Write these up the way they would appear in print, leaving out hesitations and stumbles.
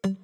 Prajurit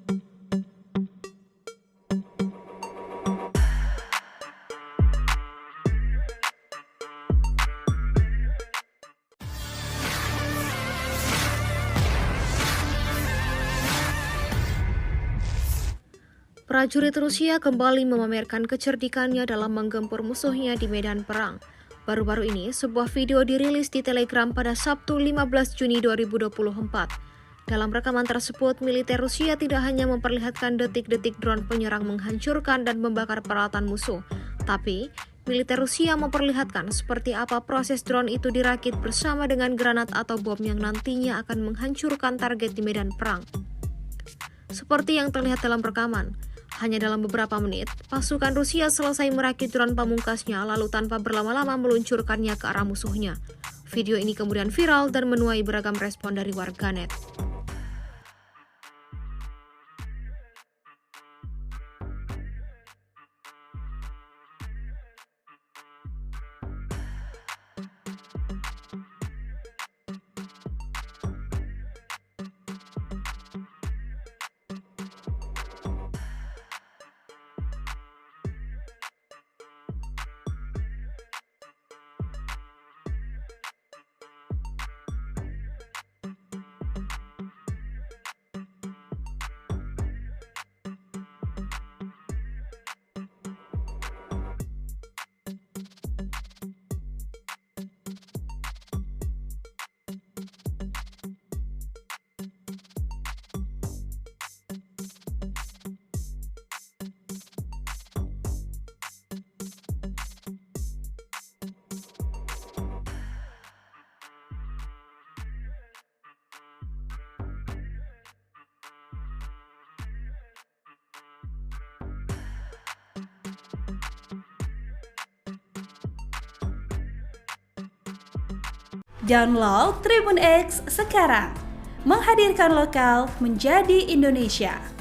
Rusia kembali memamerkan kecerdikannya dalam menggempur musuhnya di medan perang. Baru-baru ini, sebuah video dirilis di Telegram pada Sabtu 15 Juni 2024. Dalam rekaman tersebut, militer Rusia tidak hanya memperlihatkan detik-detik drone penyerang menghancurkan dan membakar peralatan musuh, tapi militer Rusia memperlihatkan seperti apa proses drone itu dirakit bersama dengan granat atau bom yang nantinya akan menghancurkan target di medan perang. Seperti yang terlihat dalam rekaman, hanya dalam beberapa menit, pasukan Rusia selesai merakit drone pamungkasnya lalu tanpa berlama-lama meluncurkannya ke arah musuhnya. Video ini kemudian viral dan menuai beragam respon dari warganet. Download Tribun X sekarang, menghadirkan lokal menjadi Indonesia.